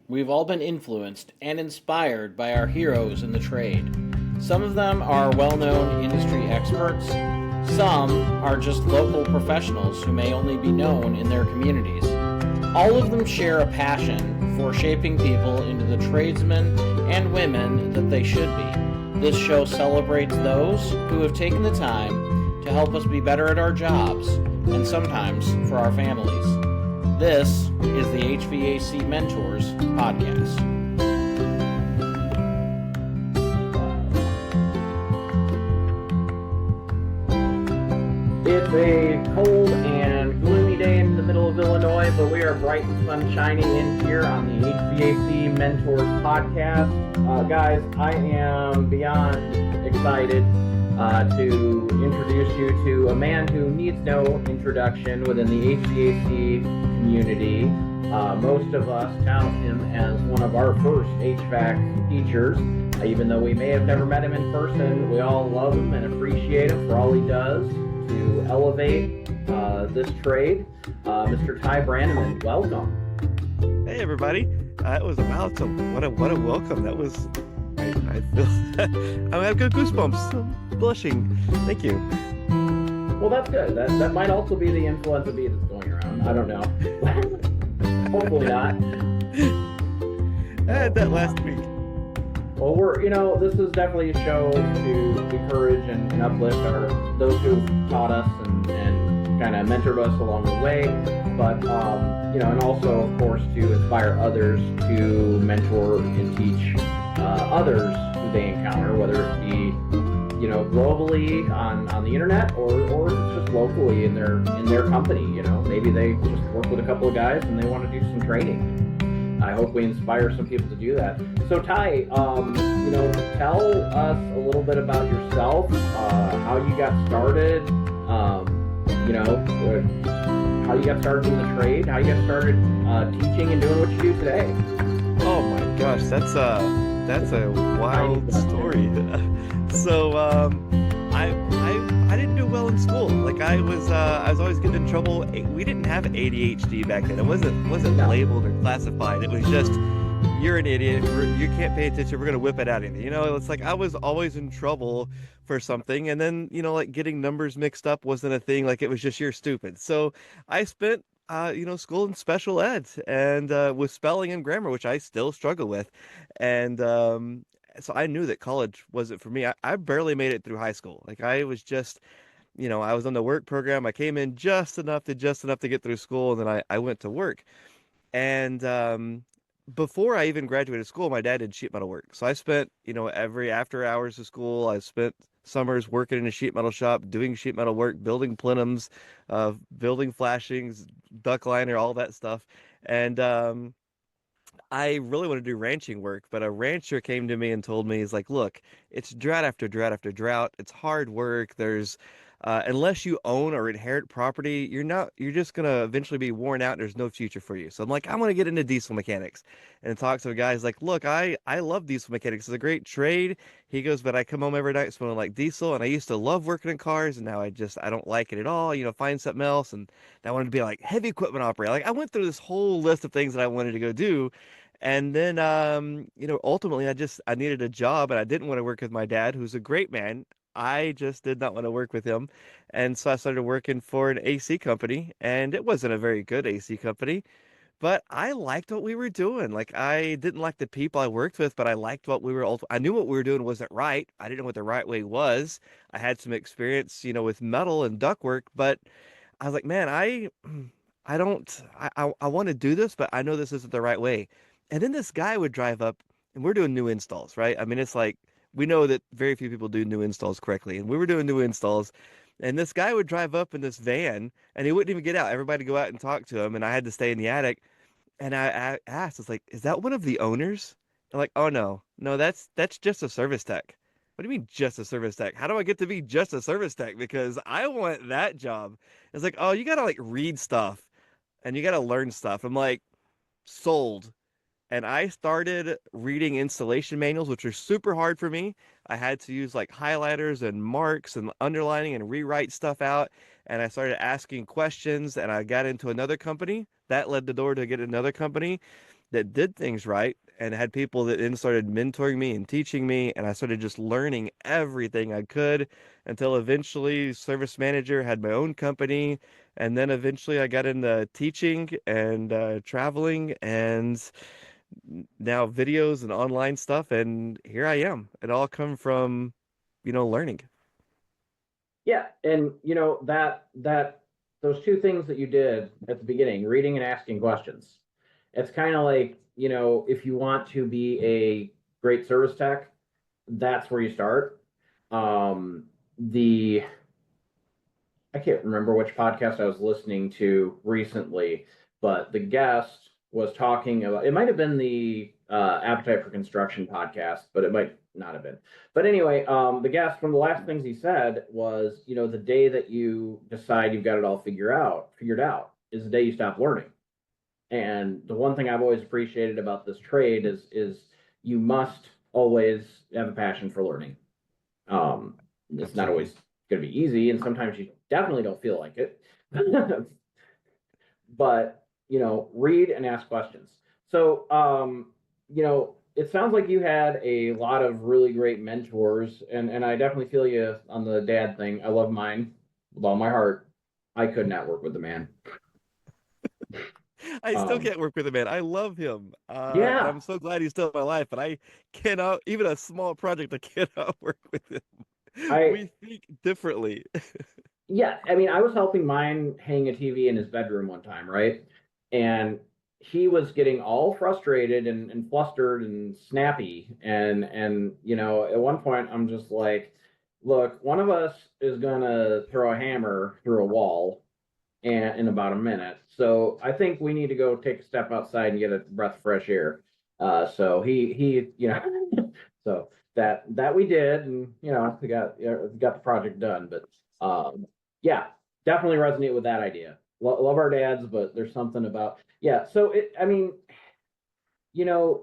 we've all been influenced and inspired by our heroes in the trade. Some of them are well known industry experts, some are just local professionals who may only be known in their communities. All of them share a passion for shaping people into the tradesmen and women that they should be. This show celebrates those who have taken the time to help us be better at our jobs and sometimes for our families. This is the HVAC Mentors Podcast. It's a cold and gloomy day in the middle of Illinois, but we are bright and sunshiny in here on the HVAC Mentors Podcast. Guys, I am beyond excited to introduce you to a man who needs no introduction within the HVAC community. Most of us tout him as one of our first HVAC teachers. Even though we may have never met him in person, we all love him and appreciate him for all he does to elevate this trade. Mr. Ty Branaman, welcome. Hey everybody! It was what a welcome. That was I feel I've got goosebumps. I'm blushing. Thank you. Well, that's good. That might also be the influenza bee that's going around. I don't know. Hopefully not. I had that last week. Well, this is definitely a show to encourage and uplift those who've taught us and kind of mentored us along the way, but and also, of course, to inspire others to mentor and teach others who they encounter, whether it be globally on the internet or it's just locally in their company. Maybe they just work with a couple of guys and they want to do some training. I hope we inspire some people to do that. So Ty, tell us a little bit about yourself, how you got started, how you got started in the trade, how you got started teaching and doing what you do today. Oh my gosh, that's a wild story. So I didn't do well in school. Like I was always getting in trouble. We didn't have ADHD back then. It wasn't labeled or classified. It was just, you're an idiot. You can't pay attention. We're gonna whip it out of you. It's like I was always in trouble for something, and then like getting numbers mixed up wasn't a thing. Like it was just, you're stupid. So I spent school in special ed and with spelling and grammar, which I still struggle with, and so I knew that college wasn't for me. I barely made it through high school. Like I was just, I was on the work program. I came in just enough to get through school, and then I went to work. And before I even graduated school, my dad did sheet metal work. So I spent, every after hours of school, I spent summers working in a sheet metal shop, doing sheet metal work, building plenums, building flashings, duct liner, all that stuff. And I really want to do ranching work, but a rancher came to me and told me, he's like, look, it's drought after drought after drought. It's hard work. There's, unless you own or inherit property, you're just going to eventually be worn out. And there's no future for you. So I'm like, I want to get into diesel mechanics, and talk to a guy. He's like, look, I love diesel mechanics. It's a great trade. He goes, but I come home every night smelling like diesel. And I used to love working in cars. And now I don't like it at all. Find something else. And I wanted to be like heavy equipment operator. Like I went through this whole list of things that I wanted to go do. And then, ultimately I needed a job, and I didn't want to work with my dad, who's a great man. I just did not want to work with him. And so I started working for an AC company, and it wasn't a very good AC company, but I liked what we were doing. Like I didn't like the people I worked with, but I liked what we were, I knew what we were doing wasn't right. I didn't know what the right way was. I had some experience, with metal and ductwork, but I was like, man, I want to do this, but I know this isn't the right way. And then this guy would drive up, and we're doing new installs, right? I mean, it's like, we know that very few people do new installs correctly. And we were doing new installs, and this guy would drive up in this van, and he wouldn't even get out. Everybody go out and talk to him, and I had to stay in the attic. And I asked, it's like, is that one of the owners? They're like, oh, no, that's just a service tech. What do you mean just a service tech? How do I get to be just a service tech? Because I want that job. It's like, oh, you got to like read stuff, and you got to learn stuff. I'm like, sold. And I started reading installation manuals, which are super hard for me. I had to use like highlighters and marks and underlining and rewrite stuff out. And I started asking questions, and I got into another company. That led the door to get another company that did things right and had people that then started mentoring me and teaching me. And I started just learning everything I could until eventually service manager had my own company. And then eventually I got into teaching and traveling and now videos and online stuff. And here I am. It all come from, learning. Yeah, and that those two things that you did at the beginning, reading and asking questions. It's kind of like, if you want to be a great service tech, that's where you start. The I can't remember which podcast I was listening to recently, but the guest was talking about, it might have been the Appetite for Construction podcast, but it might not have been. But anyway, the guest, one of the last things he said was, the day that you decide you've got it all figured out is the day you stop learning. And the one thing I've always appreciated about this trade is you must always have a passion for learning. It's not Absolutely. always going to be easy, and sometimes you definitely don't feel like it. But read and ask questions. So, it sounds like you had a lot of really great mentors, and I definitely feel you on the dad thing. I love mine with all my heart. I could not work with the man. I still Um, can't work with him, man. I love him. And yeah, I'm so glad he's still in my life, but I cannot, even a small project, I cannot work with him. I We think differently. Yeah, I mean, I was helping mine hang a TV in his bedroom one time, right? And he was getting all frustrated and flustered and snappy. And at one point I'm just like, look, one of us is gonna throw a hammer through a wall and in about a minute. So I think we need to go take a step outside and get a breath of fresh air. So he so that we did, and we got the project done. But yeah, definitely resonate with that idea. Love our dads, but there's something about yeah. So I mean,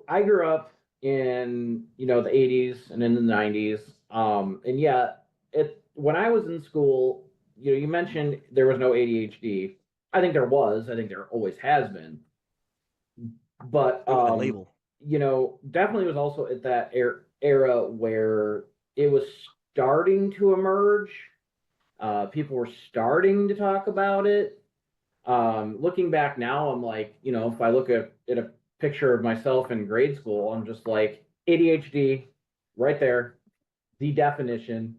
I grew up in the 80s and in the 90s, and yeah, it when I was in school, you mentioned there was no ADHD. I think there was. I think there always has been, but Go with the label. definitely was also at that era where it was starting to emerge. People were starting to talk about it. Looking back now, I'm like, if I look at a picture of myself in grade school, I'm just like ADHD, right there, the definition.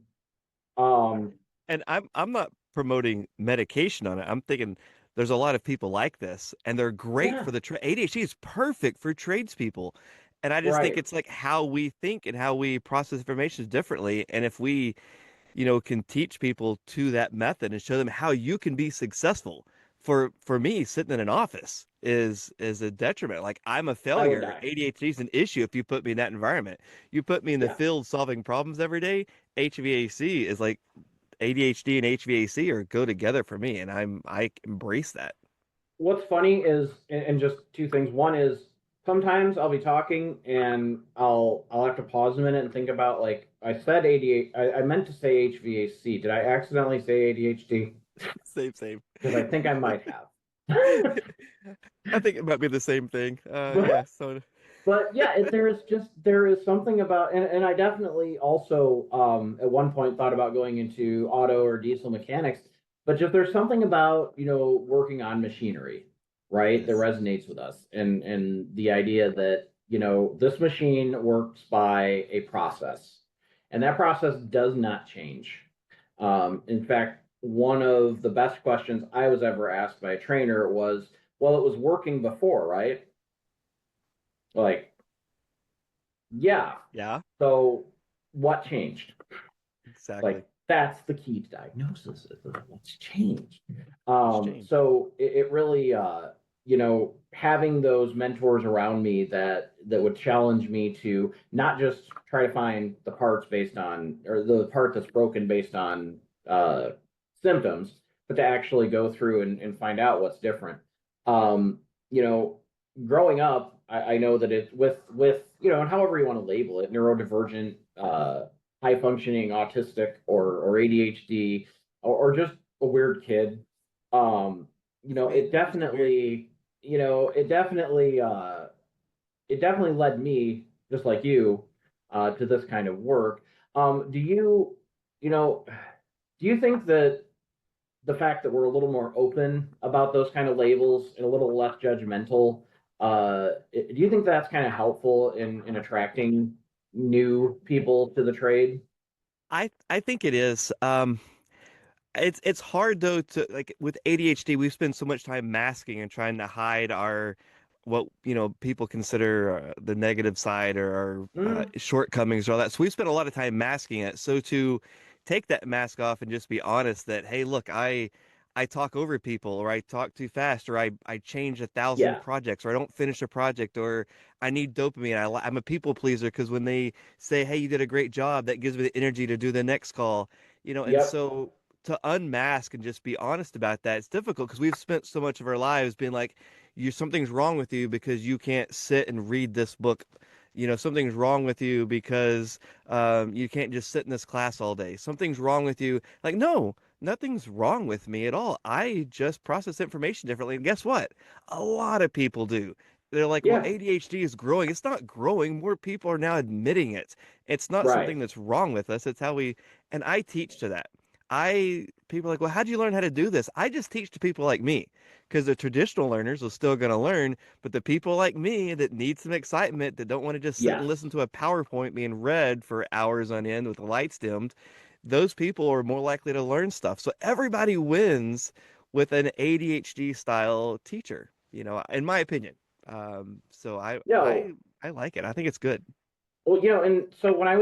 Um, And I'm not promoting medication on it. I'm thinking there's a lot of people like this, and they're great yeah, for the ADHD is perfect for tradespeople. And I just think right. it's like how we think and how we process information is differently. And if we can teach people to that method and show them how you can be successful. For me, sitting in an office is a detriment. Like I'm a I would failure. die. ADHD is an issue if you put me in that environment. You put me in the Yeah. field solving problems every day. HVAC is like ADHD and HVAC are go together for me, and I embrace that. What's funny is, and just two things. One is sometimes I'll be talking and I'll have to pause a minute and think about, like, I said ADHD. I meant to say HVAC. Did I accidentally say ADHD? Same, same. Because I think I might have. I think it might be the same thing. Yeah. So But yeah, there is something about, and I definitely also at one point thought about going into auto or diesel mechanics, but just there's something about working on machinery, right, that yes. resonates with us, and the idea that this machine works by a process, and that process does not change. In fact, one of the best questions I was ever asked by a trainer was, "Well, it was working before, right?" Like, yeah. Yeah. So what changed? Exactly. Like that's the key to diagnosis. Is what's changed. What's changed? So it really, having those mentors around me that would challenge me to not just try to find the parts based on, or the part that's broken based on uh, symptoms, but to actually go through and find out what's different. Um, you know, Growing up, I know that it's with and however you want to label it, neurodivergent high functioning autistic or ADHD or just a weird kid, um, Wait, it who's weird? definitely, it definitely led me, just like you, to this kind of work. Do you, you know, do you think that the fact that we're a little more open about those kind of labels and a little less judgmental, do you think that's kind of helpful in attracting new people to the trade? I think it is. It's hard though to like with ADHD, we've spent so much time masking and trying to hide our what people consider the negative side or our Mm, shortcomings or all that. So we've spent a lot of time masking it. So to take that mask off and just be honest that hey, look, I talk over people or I talk too fast or I change 1,000 yeah. projects or I don't finish a project or I need dopamine. I'm a people pleaser because when they say hey, you did a great job, that gives me the energy to do the next call. And Yep. so to unmask and just be honest about that, it's difficult because we've spent so much of our lives being like, you something's wrong with you because you can't sit and read this book. Something's wrong with you because you can't just sit in this class all day. Something's wrong with you. Like, no, nothing's wrong with me at all. I just process information differently. And guess what? A lot of people do. They're like, well, Yeah. ADHD is growing. It's not growing. More people are now admitting it. It's not Right. something that's wrong with us. It's how and I teach to that. People are like, well, how did you learn how to do this? I just teach to people like me because the traditional learners are still going to learn, but the people like me that need some excitement, that don't want to just sit and Yes. listen to a PowerPoint being read for hours on end with the lights dimmed, those people are more likely to learn stuff. So everybody wins with an ADHD style teacher, in my opinion. So No. I like it. I think it's good. Well, and so when I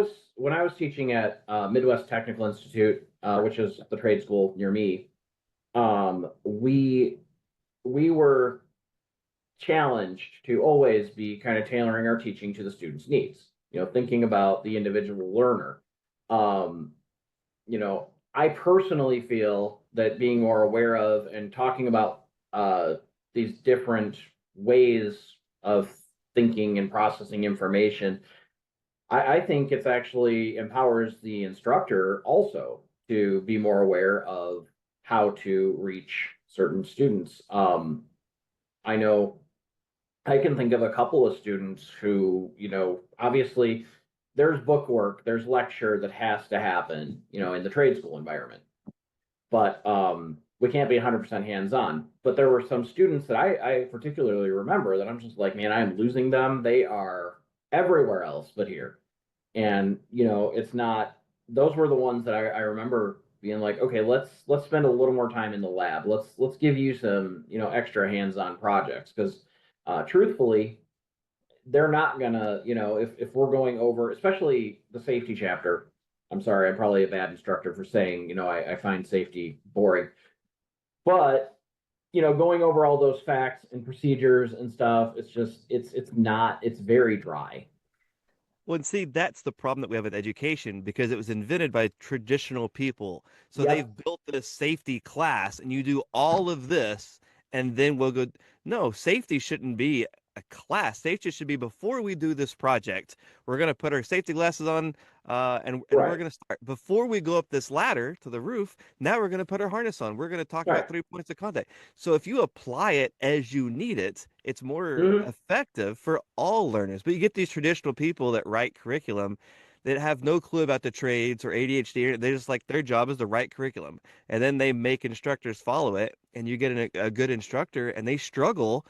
was teaching at Midwest Technical Institute, which is the trade school near me, we were challenged to always be kind of tailoring our teaching to the student's needs. Thinking about the individual learner. Um, I personally feel that being more aware of and talking about these different ways of thinking and processing information, I think it's actually empowers the instructor also to be more aware of how to reach certain students. I know I can think of a couple of students who, obviously there's book work, there's lecture that has to happen, in the trade school environment. But we can't be 100% hands-on. But there were some students that I particularly remember that I'm just like, man, I'm losing them. They are everywhere else but here. And it's not. Those were the ones that I remember being like, okay, let's spend a little more time in the lab. Let's give you some extra hands-on projects because truthfully, they're not gonna if we're going over, especially the safety chapter. I'm sorry, I'm probably a bad instructor for saying I find safety boring, but going over all those facts and procedures and stuff, it's just it's not it's very dry. Well, and see, that's the problem that we have with education because it was invented by traditional people. So they've Yep. built this safety class, and you do all of this, and then we'll go. No, safety shouldn't be a class. Safety should be before we do this project. We're going to put our safety glasses on, and we're Right. going to start. Before we go up this ladder to the roof, now we're going to put our harness on. We're going to talk about Right. 3 points of contact. So if you apply it as you need it, it's more Hmm. effective for all learners. But you get these traditional people that write curriculum that have no clue about the trades or ADHD. They just like their job is to write curriculum, and then they make instructors follow it. And you get a good instructor, and they struggle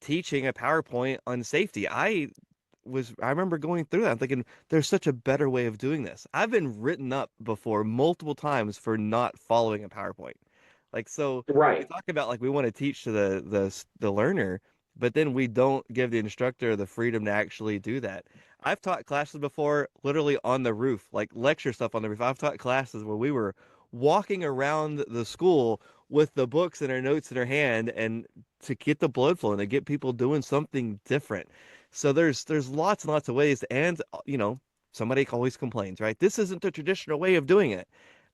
teaching a PowerPoint on safety. I remember going through that. I'm thinking there's such a better way of doing this. I've been written up before multiple times for not following a PowerPoint. Like so we Right. talk about like we want to teach to the learner, but then we don't give the instructor the freedom to actually do that. I've taught classes before literally on the roof, like lecture stuff on the roof. I've taught classes where we were walking around the school with the books and our notes in our hand and to get the blood flowing, to get people doing something different. So there's lots and lots of ways, and somebody always complains, right? This isn't the traditional way of doing it.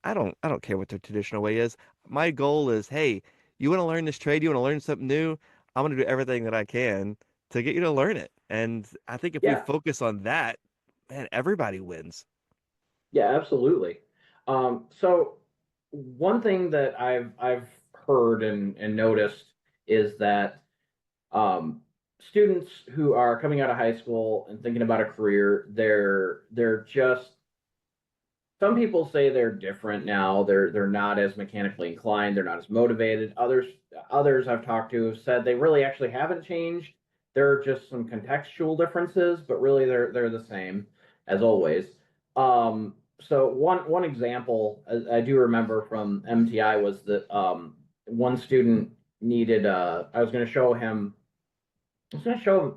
I don't care what the traditional way is. My goal is, hey, you want to learn this trade, you want to learn something new, I'm going to do everything that I can to get you to learn it. And I think if we Yeah. focus on that, man, everybody wins. Yeah, absolutely. So one thing that I've heard and noticed is that students who are coming out of high school and thinking about a career, they're just some people say they're different now. They're not as mechanically inclined. They're not as motivated. Others I've talked to have said they really actually haven't changed. There are just some contextual differences, but really they're the same as always. So one example I do remember from MTI was that one student needed. I was going to show him. I was going to show him.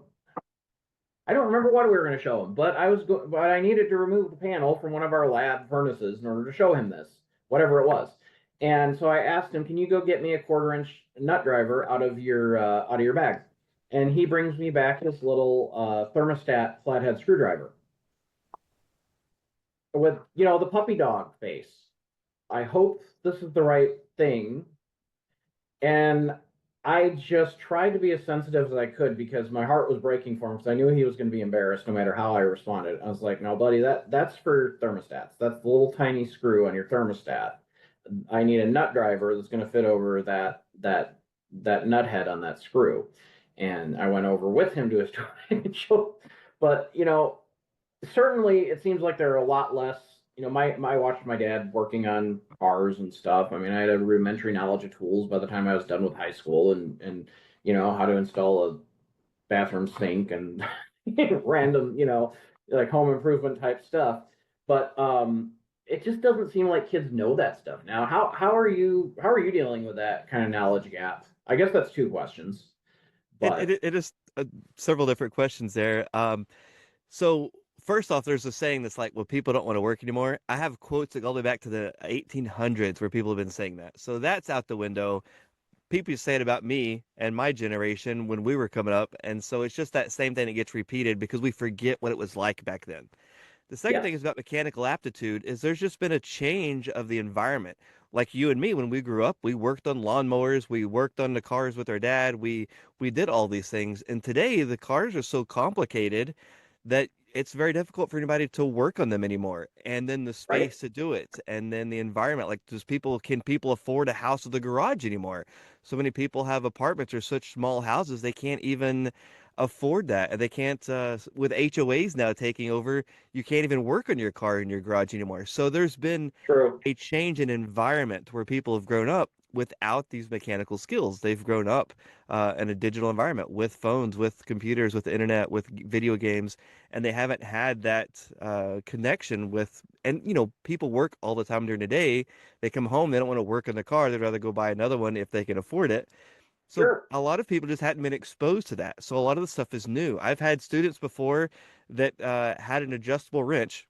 I don't remember what we were going to show him, but I needed to remove the panel from one of our lab furnaces in order to show him this, whatever it was. And so I asked him, "Can you go get me a 1/4 inch nut driver out of your bag?" And he brings me back this little thermostat flathead screwdriver with the puppy dog face. I hope this is the right thing. And I just tried to be as sensitive as I could because my heart was breaking for him because I knew he was going to be embarrassed no matter how I responded. I was like, "No, buddy, that's for thermostats. That's the little tiny screw on your thermostat. I need a nut driver that's going to fit over that nut head on that screw." And I went over with him to his tool. But certainly it seems like there are a lot less. I watched my dad working on cars and stuff. I mean, I had a rudimentary knowledge of tools by the time I was done with high school, and how to install a bathroom sink and random, like home improvement type stuff. But it just doesn't seem like kids know that stuff now. How are you dealing with that kind of knowledge gap? I guess that's two questions, but It is several different questions there. So first off, there's a saying that's like, well, people don't want to work anymore. I have quotes that go all the way back to the 1800s where people have been saying that. So that's out the window. People say it about me and my generation when we were coming up. And so it's just that same thing that gets repeated because we forget what it was like back then. The second yes, thing is about mechanical aptitude is there's just been a change of the environment. Like you and me, when we grew up, we worked on lawnmowers, we worked on the cars with our dad, we did all these things. And today the cars are so complicated that it's very difficult for anybody to work on them anymore. And then the right, space to do it, and then the environment. Like, can people afford a house with a garage anymore? So many people have apartments or such small houses they can't even afford that, and they can't. With HOAs now taking over, you can't even work on your car in your garage anymore. So there's been true, a change in environment where people have grown up without these mechanical skills. They've grown up in a digital environment with phones, with computers, with the internet, with video games, and they haven't had that connection with. And people work all the time during the day. They come home, they don't want to work in the car. They'd rather go buy another one if they can afford it. So sure, a lot of people just hadn't been exposed to that. So a lot of the stuff is new. I've had students before that had an adjustable wrench,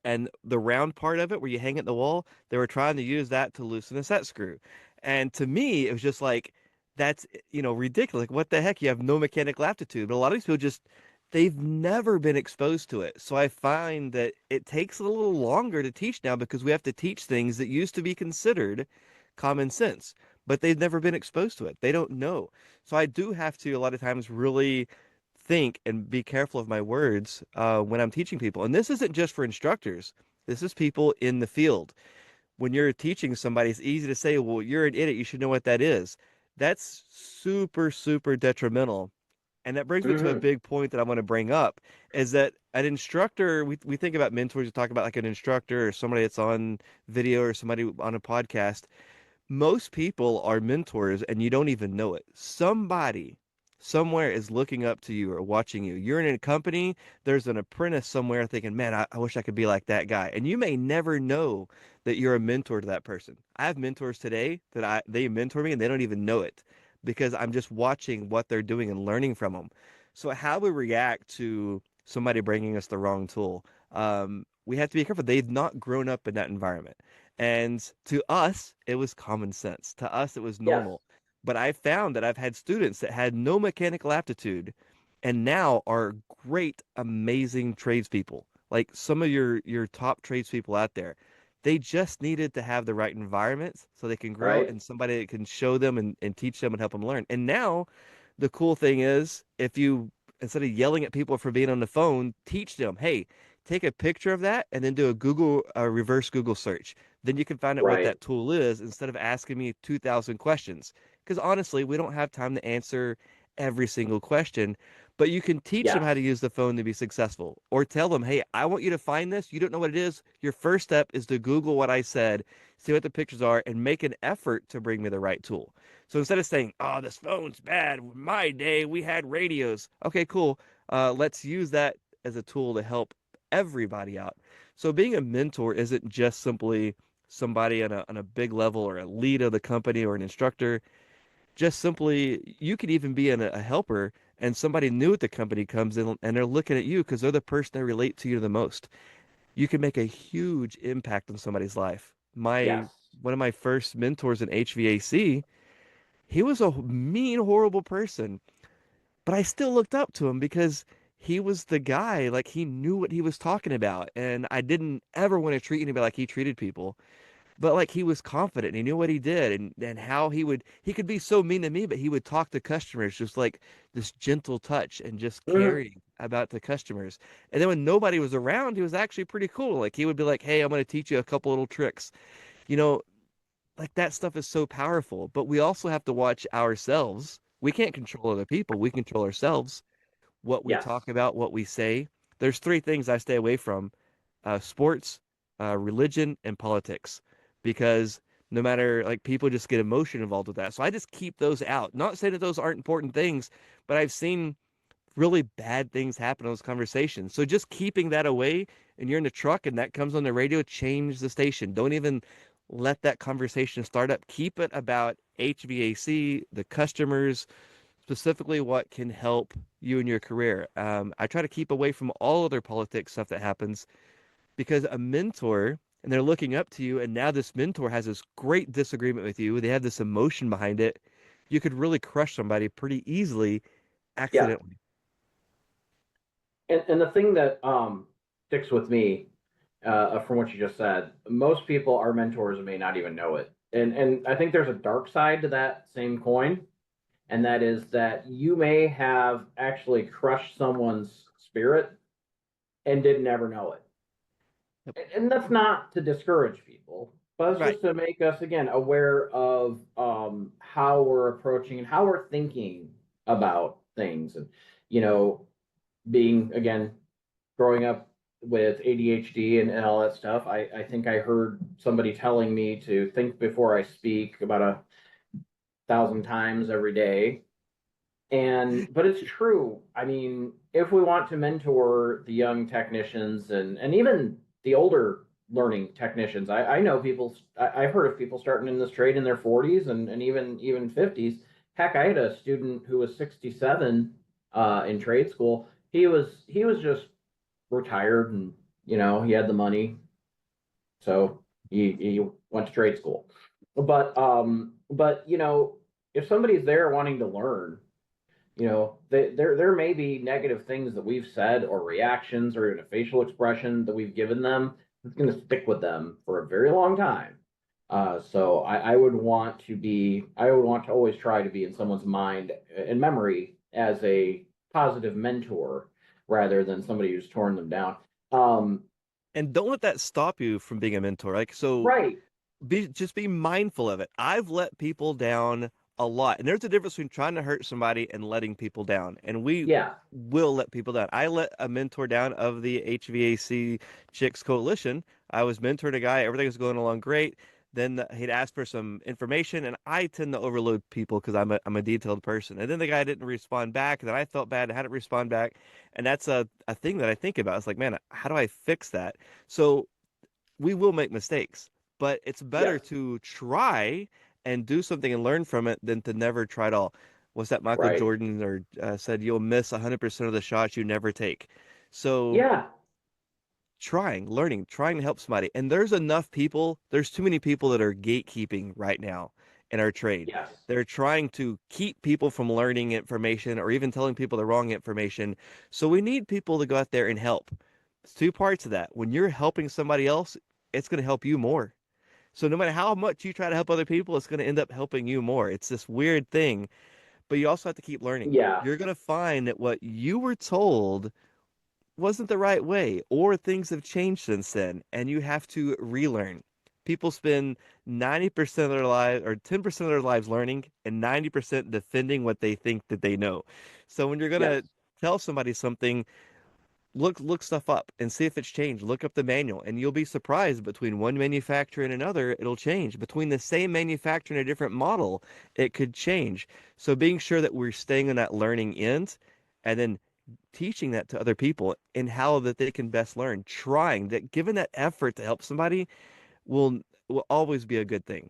and the round part of it where you hang it in the wall, they were trying to use that to loosen a set screw. And to me, it was just like, that's, ridiculous. Like, what the heck? You have no mechanical aptitude. But a lot of these people just, they've never been exposed to it. So I find that it takes a little longer to teach now because we have to teach things that used to be considered common sense, but they've never been exposed to it. They don't know. So I do have to, a lot of times, really think and be careful of my words when I'm teaching people. And this isn't just for instructors. This is people in the field. When you're teaching somebody, it's easy to say, well, you're an idiot. You should know what that is. That's super, super detrimental. And that brings me to a hmm big point that I want to bring up is that an instructor, we think about mentors, we talk about like an instructor or somebody that's on video or somebody on a podcast. Most people are mentors and you don't even know it. Somebody somewhere is looking up to you or watching you. You're in a company, there's an apprentice somewhere thinking, man, I wish I could be like that guy. And you may never know that you're a mentor to that person. I have mentors today that they mentor me and they don't even know it because I'm just watching what they're doing and learning from them. So how we react to somebody bringing us the wrong tool, we have to be careful. They've not grown up in that environment. And to us, it was common sense. To us, it was yes, normal. But I found that I've had students that had no mechanical aptitude and now are great, amazing tradespeople. Like some of your top tradespeople out there. They just needed to have the right environment so they can grow right, and somebody that can show them and teach them and help them learn. And now the cool thing is if you instead of yelling at people for being on the phone, teach them, hey, take a picture of that and then do a Google reverse Google search. Then you can find out what Right. that tool is instead of asking me 2,000 questions. Because honestly, we don't have time to answer every single question, but you can teach them Yes. how to use the phone to be successful or tell them, hey, I want you to find this. You don't know what it is. Your first step is to Google what I said, see what the pictures are, and make an effort to bring me the right tool. So instead of saying, oh, this phone's bad, in my day, we had radios. Okay, cool. Let's use that as a tool to help everybody out. So being a mentor isn't just simply somebody on a big level or a lead of the company or an instructor. Just simply, you could even be a helper and somebody new at the company comes in and they're looking at you because they're the person they relate to you the most. You can make a huge impact on somebody's life. My Yes. one of my first mentors in HVAC, he was a mean, horrible person, but I still looked up to him because he was the guy, like he knew what he was talking about. And I didn't ever want to treat anybody like he treated people. But like he was confident and he knew what he did and how he could be so mean to me, but he would talk to customers just like this gentle touch and just Mhm. caring about the customers. And then when nobody was around, he was actually pretty cool. Like he would be like, hey, I'm going to teach you a couple little tricks. You know, like that stuff is so powerful, but we also have to watch ourselves. We can't control other people. We control ourselves, what we Yes. talk about, what we say. There's three things I stay away from: sports, religion, and politics, because no matter like people just get emotion involved with that. So I just keep those out. Not saying that those aren't important things, but I've seen really bad things happen in those conversations. So just keeping that away and you're in the truck and that comes on the radio, change the station. Don't even let that conversation start up. Keep it about HVAC, the customers, specifically what can help you in your career. I try to keep away from all other politics stuff that happens because a mentor and they're looking up to you, and now this mentor has this great disagreement with you. They have this emotion behind it. You could really crush somebody pretty easily Yeah. accidentally. And the thing that sticks with me from what you just said, most people are mentors and may not even know it. And I think there's a dark side to that same coin, and that is that you may have actually crushed someone's spirit and didn't ever know it. Yep. And that's not to discourage people, but it's Right. just to make us again aware of how we're approaching and how we're thinking about things, and you know, being again growing up with ADHD and all that stuff. I think I heard somebody telling me to think before I speak about 1,000 times every day, but it's true. I mean, if we want to mentor the young technicians and even the older learning technicians, I know people. I've heard of people starting in this trade in their 40s and even 50s. Heck, I had a student who was 67 in trade school. He was just retired, and he had the money, so he went to trade school. But if somebody's there wanting to learn, there may be negative things that we've said or reactions or even a facial expression that we've given them that's going to stick with them for a very long time. So I would want to always try to be in someone's mind and memory as a positive mentor rather than somebody who's torn them down. Um, And don't let that stop you from being a mentor. Like, so right. just be mindful of it. I've let people down a lot. And there's a difference between trying to hurt somebody and letting people down. And we Yeah. will let people down. I let a mentor down of the HVAC Chicks Coalition. I was mentoring a guy, everything was going along great. Then he'd ask for some information, and I tend to overload people because I'm a detailed person. And then the guy didn't respond back, and then I felt bad and had to respond back. And that's a thing that I think about. It's like, man, how do I fix that? So we will make mistakes, but it's better Yes. to try and do something and learn from it than to never try at all. Was that Michael Right. Jordan or said you'll miss 100% of the shots you never take? So Yeah. trying, learning, trying to help somebody. And there's too many people that are gatekeeping right now in our trade. Yes. They're trying to keep people from learning information or even telling people the wrong information. So we need people to go out there and help. It's two parts of that. When you're helping somebody else, it's going to help you more. So no matter how much you try to help other people, it's going to end up helping you more. It's this weird thing, but you also have to keep learning. Yeah. You're going to find that what you were told wasn't the right way, or things have changed since then, and you have to relearn. People spend 90% of their lives or 10% of their lives learning and 90% defending what they think that they know. So when you're Yes, gonna tell somebody something, look stuff up and see if it's changed. Look up the manual, and you'll be surprised between one manufacturer and another, it'll change. Between the same manufacturer and a different model, it could change. So being sure that we're staying on that learning end and then teaching that to other people and how that they can best learn, trying that, given that effort to help somebody will will always be a good thing.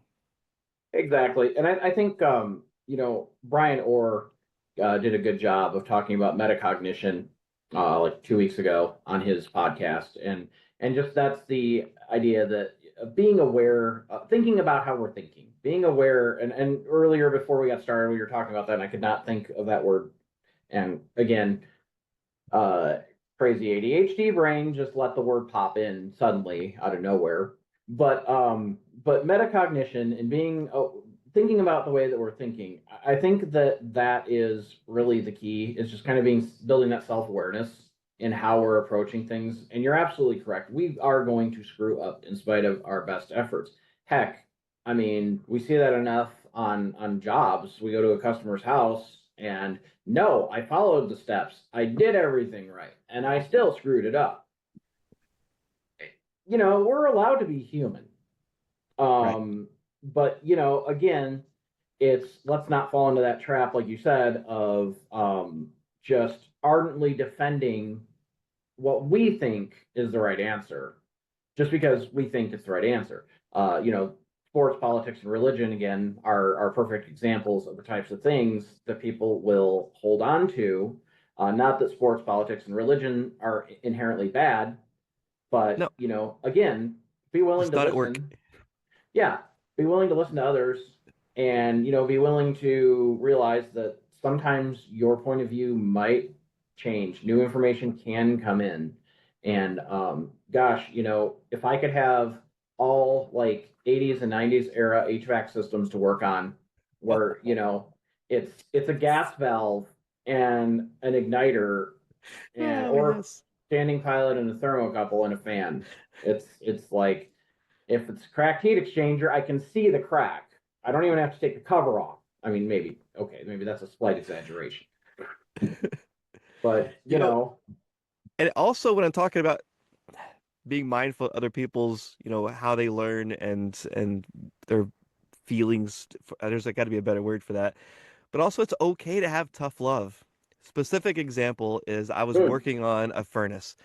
exactly. And I think Brian Orr did a good job of talking about metacognition like 2 weeks ago on his podcast, and just that's the idea that being aware, thinking about how we're thinking, being aware. And earlier before we got started, we were talking about that, and I could not think of that word. And again, uh, crazy ADHD brain just let the word pop in suddenly out of nowhere. But metacognition and being thinking about the way that we're thinking, I think that that is really the key. Is just kind of being building that self awareness in how we're approaching things. And you're absolutely correct. We are going to screw up in spite of our best efforts. Heck, I mean, we see that enough on jobs. We go to a customer's house and no, I followed the steps. I did everything right, and I still screwed it up. We're allowed to be human. Right. But again, it's let's not fall into that trap, like you said, of just ardently defending what we think is the right answer, just because we think it's the right answer. Sports, politics, and religion again are perfect examples of the types of things that people will hold on to. Not that sports, politics, and religion are inherently bad, but No, again, be willing just to not at work. listen. Yeah, be willing to listen to others, and be willing to realize that sometimes your point of view might change. New information can come in, and gosh, if I could have all like 80s and 90s era HVAC systems to work on, where it's a gas valve and an igniter, and Oh or yes. standing pilot and a thermocouple and a fan. It's like if it's a cracked heat exchanger, I can see the crack. I don't even have to take the cover off. I mean, maybe, okay, maybe that's a slight exaggeration. But, You know, and also when I'm talking about being mindful of other people's, how they learn and their feelings, there's got to be a better word for that. But also it's okay to have tough love. Specific example is I was good. working on a furnace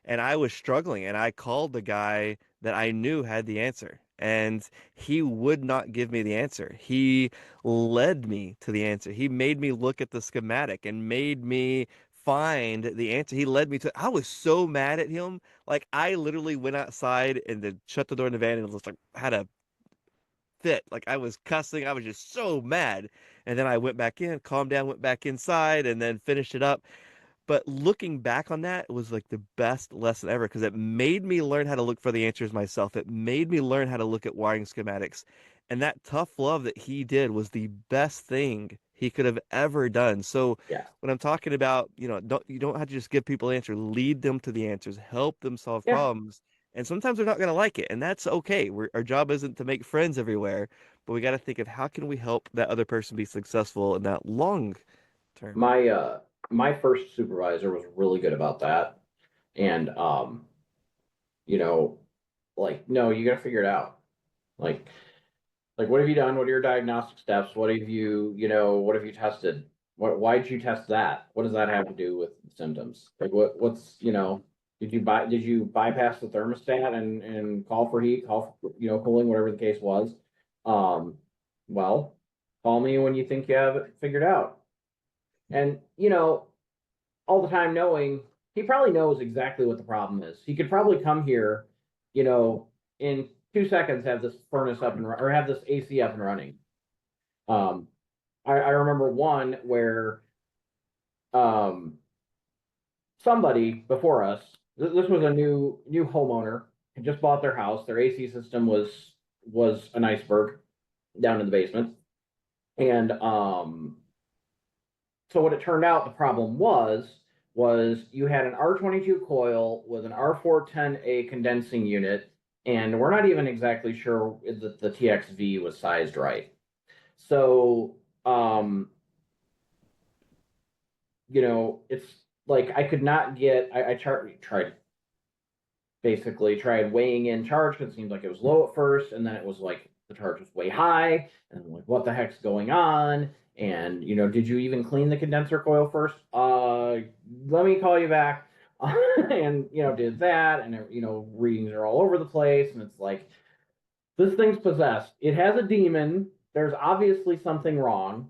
and I was struggling and I called the guy that I knew had the answer and he would not give me the answer. He led me to the answer. He made me look at the schematic and made me find the answer. He led me to I was so mad at him. Like I literally went outside and then shut the door in the van and was like had a fit. Like I was cussing. I was just so mad. And then I went back in, calmed down, went back inside, and then finished it up. But looking back on that, it was like the best lesson ever because it made me learn how to look for the answers myself. It made me learn how to look at wiring schematics. And that tough love that he did was the best thing he could have ever done. So Yeah. when I'm talking about, you don't have to just give people answers, lead them to the answers, help them solve Yeah. problems. And sometimes they're not going to like it, and that's okay. Our job isn't to make friends everywhere, but we got to think of how can we help that other person be successful in that long term. My first supervisor was really good about that. And you know, like, no, you gotta figure it out. Like what have you done? What are your diagnostic steps? What have you tested? Why'd you test that? What does that have to do with symptoms? Like did you bypass the thermostat and call for heat, call for, cooling, whatever the case was? Um, well, call me when you think you have it figured out. And, all the time knowing he probably knows exactly what the problem is. He could probably come here, you know, in 2 seconds have this furnace up and or have this AC up and running. Um, I remember one where um, somebody before us, this was a new homeowner, had just bought their house. Their AC system was an iceberg down in the basement, and so what it turned out the problem was was you had an R22 coil with an R410A condensing unit, and we're not even exactly sure that the TXV was sized right. So, it's like I could not get. Tried basically tried weighing in charge because it seemed like it was low at first, and then it was like the charge was way high, and I'm like, what the heck's going on? And did you even clean the condenser coil first? Let me call you back. And did that, and readings are all over the place, and it's like this thing's possessed. It has a demon. There's obviously something wrong,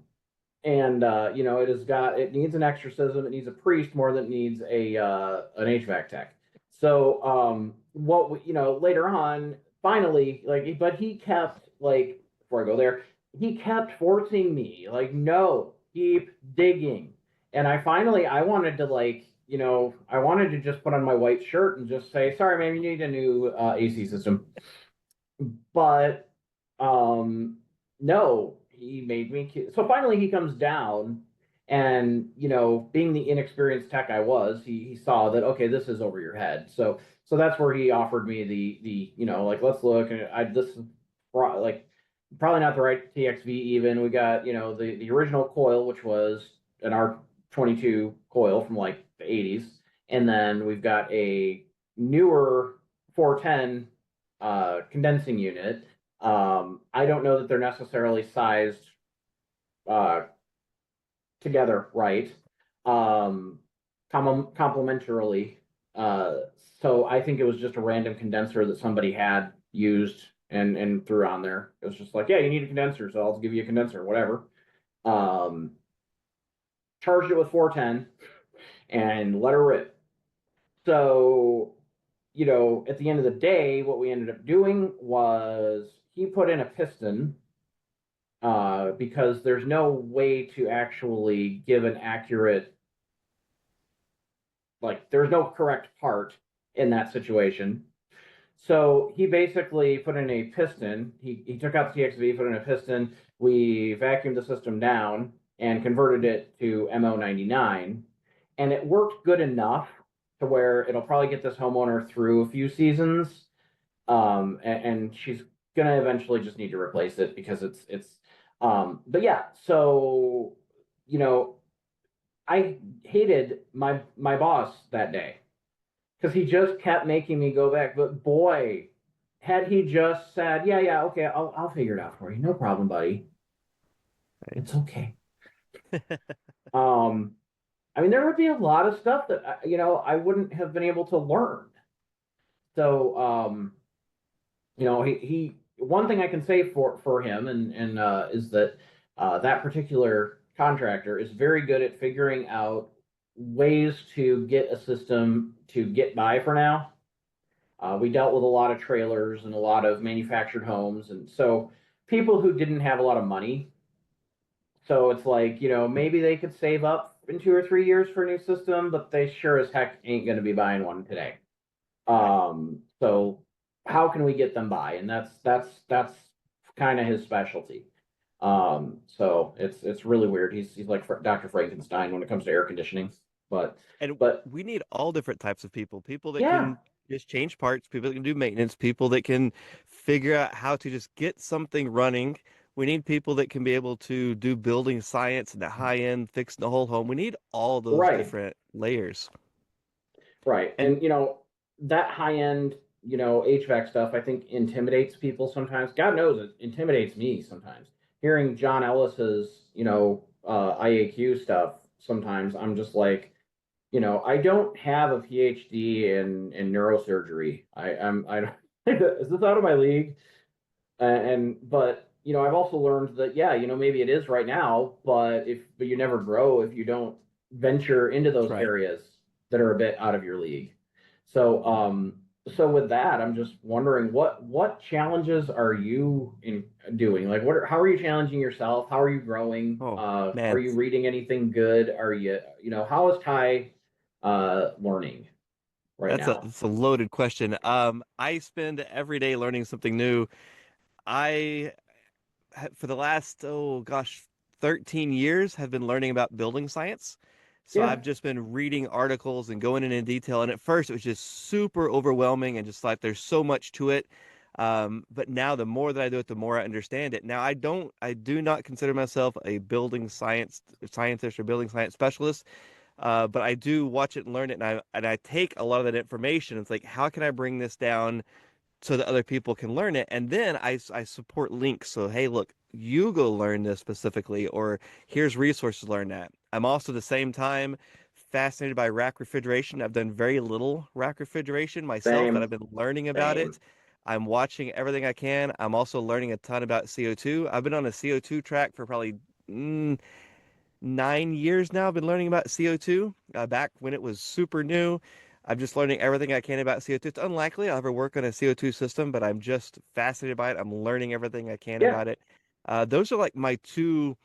and it needs an exorcism. It needs a priest more than it needs a an HVAC tech. So later on, finally, like, but he kept, like, before I go there, he kept forcing me, like, no, keep digging. And I wanted to, like, I wanted to just put on my white shirt and just say, sorry man, you need a new AC system. But um no, he made me. So finally he comes down, and being the inexperienced tech I was, he saw that, okay, this is over your head. So that's where he offered me the like, let's look. And I this is like probably not the right TXV. Even we got the original coil, which was an R22 coil from like the 80s, and then we've got a newer 410 condensing unit. I don't know that they're necessarily sized uh, together right, um, complementarily. Uh, so I think it was just a random condenser that somebody had used and threw on there. It was just like, yeah, you need a condenser, so I'll give you a condenser, whatever. Um, Charged it with 410 and let her rip. So, at the end of the day, what we ended up doing was he put in a piston, because there's no way to actually give an accurate, like, there's no correct part in that situation. So he basically put in a piston. He took out the TXV, put in a piston. We vacuumed the system down and converted it to MO99. And it worked good enough to where it'll probably get this homeowner through a few seasons. And she's gonna eventually just need to replace it because but yeah, so you know, I hated my boss that day because he just kept making me go back. But boy, had he just said, "Yeah, yeah, okay, I'll figure it out for you, no problem, buddy. Right. It's okay." Um, I mean, there would be a lot of stuff that I wouldn't have been able to learn. So, he one thing I can say for him, and is that that particular contractor is very good at figuring out ways to get a system to get by for now. We dealt with a lot of trailers and a lot of manufactured homes, and so people who didn't have a lot of money. So it's like, maybe they could save up in 2 or 3 years for a new system, but they sure as heck ain't going to be buying one today. Right. So how can we get them by? And that's kind of his specialty. So it's really weird. He's like Dr. Frankenstein when it comes to air conditioning. But And but we need all different types of people. People that yeah, can just change parts, people that can do maintenance, people that can figure out how to just get something running. We need people that can be able to do building science and the high end, fixing the whole home. We need all those right, different layers. right. And And that high end, HVAC stuff, I think intimidates people sometimes. God knows it intimidates me sometimes. Hearing John Ellis's, IAQ stuff, sometimes I'm just like, I don't have a PhD in neurosurgery. I don't, is this out of my league? But I've also learned that, yeah, maybe it is right now, but you never grow if you don't venture into that's those right. areas that are a bit out of your league. So with that, I'm just wondering, what challenges are you doing? Like, how are you challenging yourself? How are you growing? Oh, Are man. you reading anything good? Are how is Ty learning right now? That's a loaded question. I spend every day learning something new. I for the last, oh gosh, 13 years have been learning about building science. So Yeah. I've just been reading articles and going in detail. And at first, it was just super overwhelming and just like there's so much to it. But now, the more that I do it, the more I understand it. Now, I do not consider myself a building science scientist or building science specialist. But I do watch it and learn it, and I take a lot of that information. It's like, how can I bring this down so that other people can learn it? And then I support links. So, hey, look, you go learn this specifically, or here's resources to learn that. I'm also at the same time fascinated by rack refrigeration. I've done very little rack refrigeration myself, but I've Same. been learning about it. Same. I'm watching everything I can. I'm also learning a ton about CO2. I've been on a CO2 track for probably 9 years now. I've been learning about CO2 back when it was super new. I'm just learning everything I can about CO2. It's unlikely I'll ever work on a CO2 system, but I'm just fascinated by it. I'm learning everything I can Yeah. about it. Those are like my two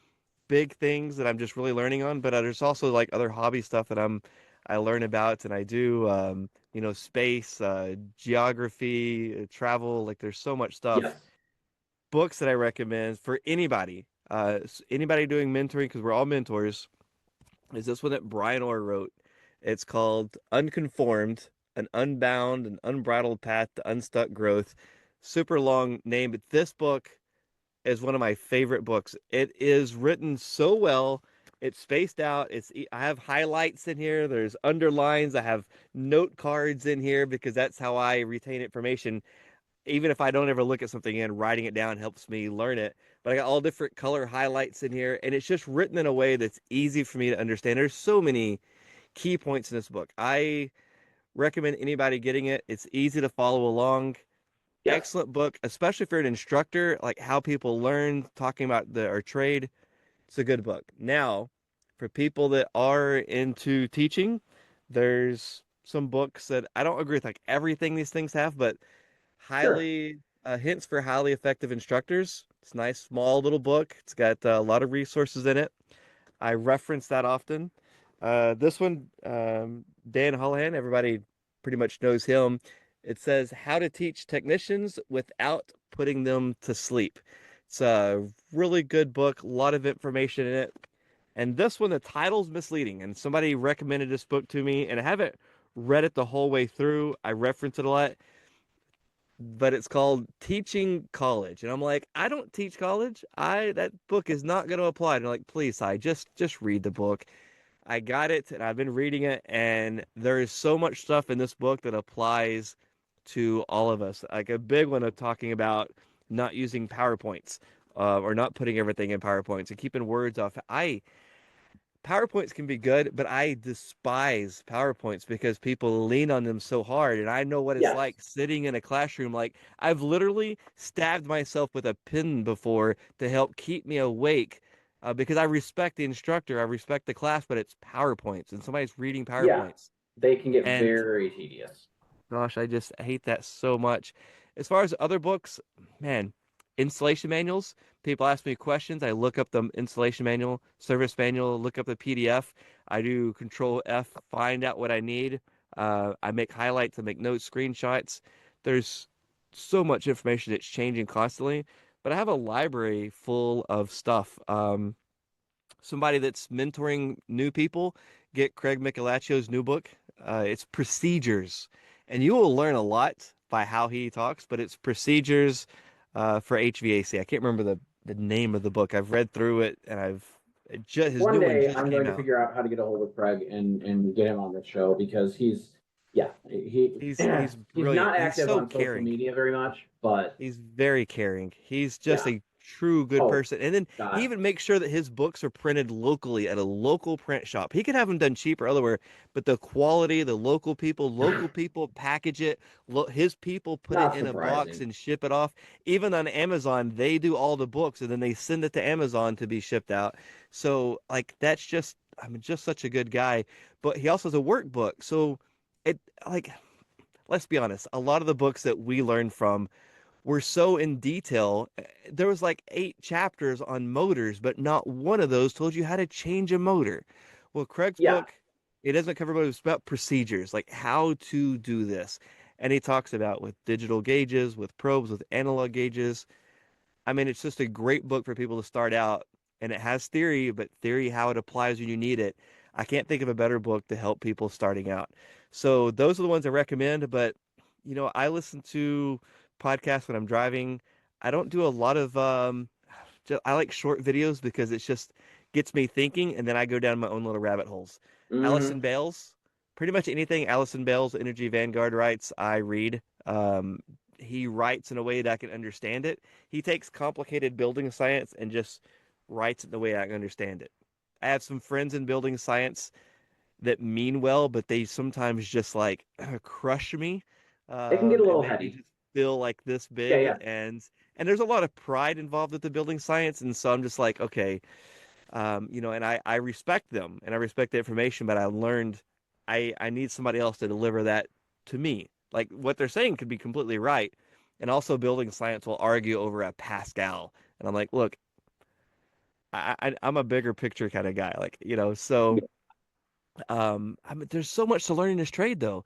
big things that I'm just really learning on, but there's also like other hobby stuff that I learn about and I do, space, geography, travel. Like there's so much stuff. Yes. Books that I recommend for anybody, anybody doing mentoring, because we're all mentors, is this one that Brian Orr wrote. It's called Unconformed, an unbound and unbridled path to unstuck growth. Super long name, but this book is one of my favorite books. It is written so well. It's spaced out. I have highlights in here. There's underlines. I have note cards in here because that's how I retain information. Even if I don't ever look at something in, writing it down helps me learn it. But I got all different color highlights in here, and it's just written in a way that's easy for me to understand. There's so many key points in this book. I recommend anybody getting it. It's easy to follow along. Yes. Excellent book, especially if you're an instructor, like how people learn, talking about our trade. It's a good book. Now, for people that are into teaching, there's some books that I don't agree with like everything these things have, but Sure. highly hints for highly effective instructors. It's a nice small little book. It's got a lot of resources in it. I reference that often. This one, Dan Holohan, everybody pretty much knows him. It says how to teach technicians without putting them to sleep. It's a really good book, a lot of information in it. And this one, the title's misleading. And somebody recommended this book to me, and I haven't read it the whole way through. I reference it a lot, but it's called Teaching College. And I'm like, I don't teach college. That book is not going to apply. And they're like, please, just read the book. I got it and I've been reading it, and there is so much stuff in this book that applies to all of us. Like a big one of talking about not using PowerPoints, or not putting everything in PowerPoints and keeping words off. PowerPoints can be good, but I despise PowerPoints because people lean on them so hard. And I know what it's Yes. like sitting in a classroom. Like I've literally stabbed myself with a pin before to help keep me awake, because I respect the instructor, I respect the class, but it's PowerPoints and somebody's reading Yeah. PowerPoints. They can get And very tedious. gosh, I just hate that so much. As far as other books, man, installation manuals. People ask me questions. I look up the installation manual, service manual, look up the PDF. I do Control F, find out what I need. I make highlights, I make notes, screenshots. There's so much information that's changing constantly, but I have a library full of stuff. Somebody that's mentoring new people, get Craig Michelaccio's new book. It's Procedures, and you will learn a lot by how he talks, but it's Procedures for HVAC. I can't remember the name of the book. I've read through it, and his One new one day just I'm came going to out. figure out how to get a hold of Craig and get him on the show because yeah, He's he's brilliant. not He's active so on social caring. media very much, but He's very caring. He's just yeah. a true good Oh person. And then he God. even makes sure that his books are printed locally at a local print shop. He could have them done cheap or otherwhere, but the quality, the local people package it. His people put it Not in a box surprising. and ship it off. Even on Amazon, they do all the books and then they send it to Amazon to be shipped out. So like that's just, I mean, just such a good guy. But he also has a workbook. So it like, let's be honest, a lot of the books that we learn from were so in detail. There was like 8 chapters on motors, but not one of those told you how to change a motor. Well, Craig's Yeah. book, it doesn't cover motors, it's about procedures, like how to do this. And he talks about with digital gauges, with probes, with analog gauges. I mean, it's just a great book for people to start out. And it has theory, but theory how it applies when you need it. I can't think of a better book to help people starting out. So those are the ones I recommend. But I listen to podcasts when I'm driving. I don't do a lot of I like short videos because it's just gets me thinking, and then I go down my own little rabbit holes. Hmm. Allison Bales, pretty much anything Allison Bales, Energy Vanguard writes, I read. He writes in a way that I can understand it. He takes complicated building science and just writes it the way I can understand it. I have some friends in building science that mean well, but they sometimes just like crush me, It can get a and little make me heady. just feel like this Yeah, big. yeah, And there's a lot of pride involved with the building science, and so I'm just like, okay, and I respect them and I respect the information, but I learned I need somebody else to deliver that to me. Like what they're saying could be completely right, and also building science will argue over a Pascal, and I'm like, look, I'm a bigger picture kind of guy, like so. yeah. There's so much to learn in this trade, though.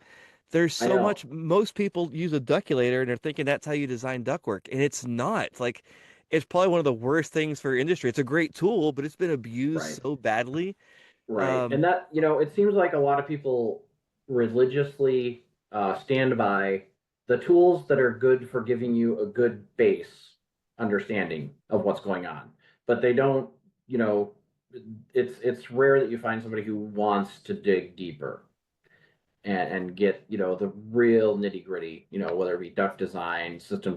There's I so know. much. Most people use a duculator and they're thinking that's how you design ductwork, and it's not. Like, it's probably one of the worst things for industry. It's a great tool, but it's been abused Right. so badly. Right. And Um, that, it seems like a lot of people religiously stand by the tools that are good for giving you a good base understanding of what's going on. But they don't, you know, it's rare that you find somebody who wants to dig deeper and get the real nitty gritty, whether it be duct design, system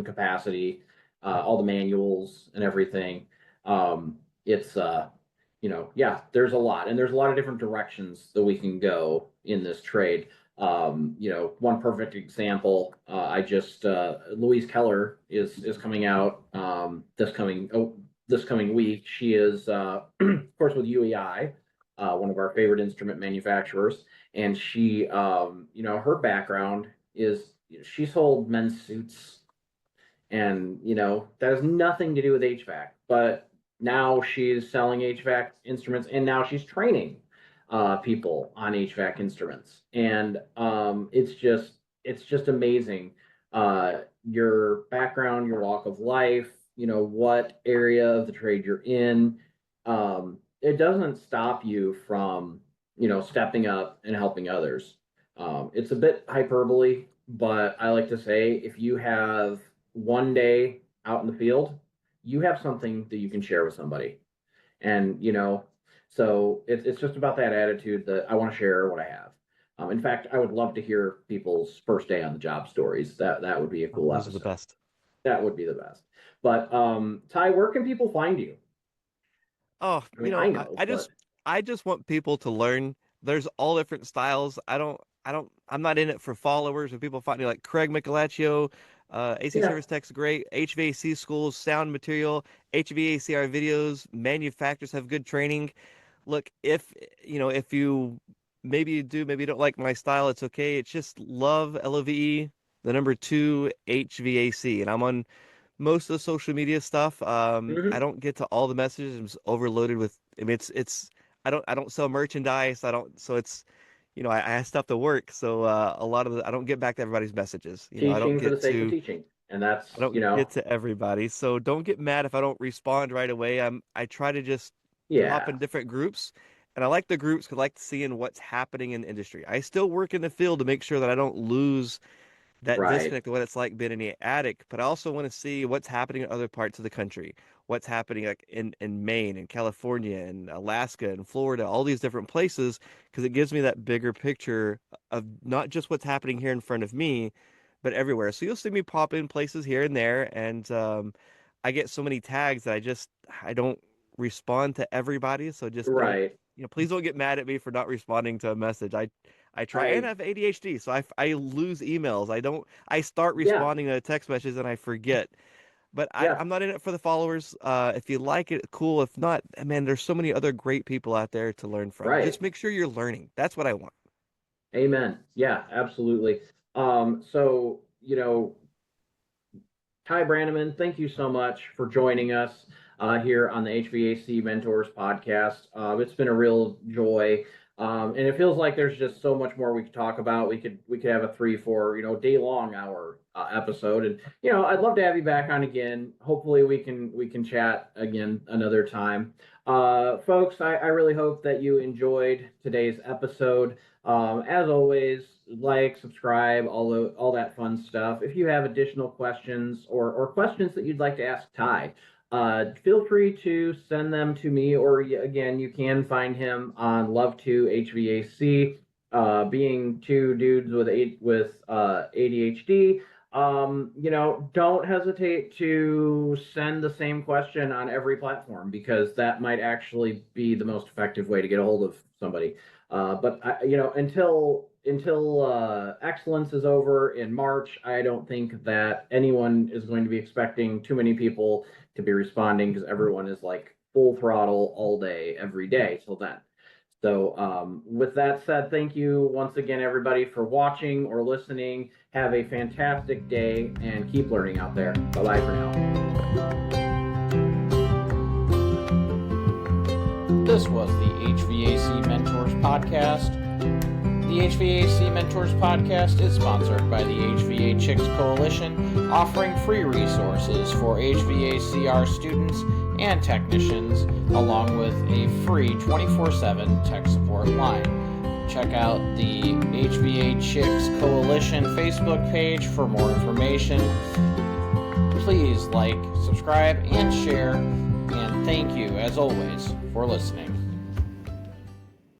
capacity, all the manuals and everything. It's yeah, there's a lot, and there's a lot of different directions that we can go in this trade. One perfect example, I just Louise Keller is coming out this coming week. She is of course with UEI, one of our favorite instrument manufacturers, and she her background is she sold men's suits, and that has nothing to do with HVAC, but now she's selling HVAC instruments, and now she's training people on HVAC instruments, and it's just amazing, your background, your walk of life, what area of the trade you're in. It doesn't stop you from stepping up and helping others. It's a bit hyperbole, but I like to say if you have one day out in the field, you have something that you can share with somebody. And, so it's just about that attitude that I want to share what I have. In fact, I would love to hear people's first day on the job stories. That would be a oh, cool those are the episode. best. That would be the best. But Ty, where can people find you? Oh, I mean, I know, but I just want people to learn. There's all different styles. I'm not in it for followers. When people find me like Craig Michelaccio, AC yeah, Service Tech's great, HVAC schools, sound material, HVACR videos, manufacturers have good training. Look, if you maybe you do, maybe you don't like my style, it's okay. It's just love, LOVE, the number two HVAC. And I'm on most of the social media stuff. I hmm don't get to all the messages. I'm just overloaded with. I mean, it's. I don't sell merchandise. I don't. So it's. I have stuff to work. So a lot of I don't get back to everybody's messages. I don't teaching for get the sake of to. teaching, and I that's don't get to everybody. So don't get mad if I don't respond right away. I try to just hop yeah, in different groups. And I like the groups because I like seeing what's happening in the industry. I still work in the field to make sure that I don't lose that right, disconnect of what it's like being in the attic, but I also want to see what's happening in other parts of the country, what's happening like in Maine and California and Alaska and Florida, all these different places, because it gives me that bigger picture of not just what's happening here in front of me, but everywhere. So you'll see me pop in places here and there, and I get so many tags that I don't respond to everybody. So just don't, right. please don't get mad at me for not responding to a message. I try and I I have ADHD, so I lose emails. I start Yeah, responding to text messages and I forget. But yeah, I'm not in it for the followers. If you like it, cool. If not, man, there's so many other great people out there to learn from. Just right. make sure you're learning. That's what I want. Amen. Yeah, absolutely. So, Ty Branaman, thank you so much for joining us here on the HVAC Mentors podcast. It's been a real joy. And it feels like there's just so much more we could talk about. We could have a 3, 4, day long hour episode, and I'd love to have you back on again. Hopefully, we can chat again another time. Folks, I really hope that you enjoyed today's episode. As always, like, subscribe, all that fun stuff. If you have additional questions or questions that you'd like to ask Ty, feel free to send them to me, or again, you can find him on Love2HVAC. Being two dudes with ADHD, don't hesitate to send the same question on every platform, because that might actually be the most effective way to get a hold of somebody. But until excellence is over in March, I don't think that anyone is going to be expecting too many people to be responding, because everyone is like full throttle all day, every day till then. So, with that said, thank you once again, everybody, for watching or listening. Have a fantastic day and keep learning out there. Bye bye for now. This was the HVAC Mentors Podcast. The HVAC Mentors Podcast is sponsored by the HVA Chicks Coalition, offering free resources for HVACR students and technicians, along with a free 24/7 tech support line. Check out the HVA Chicks Coalition Facebook page for more information. Please like, subscribe, and share. And thank you, as always, for listening.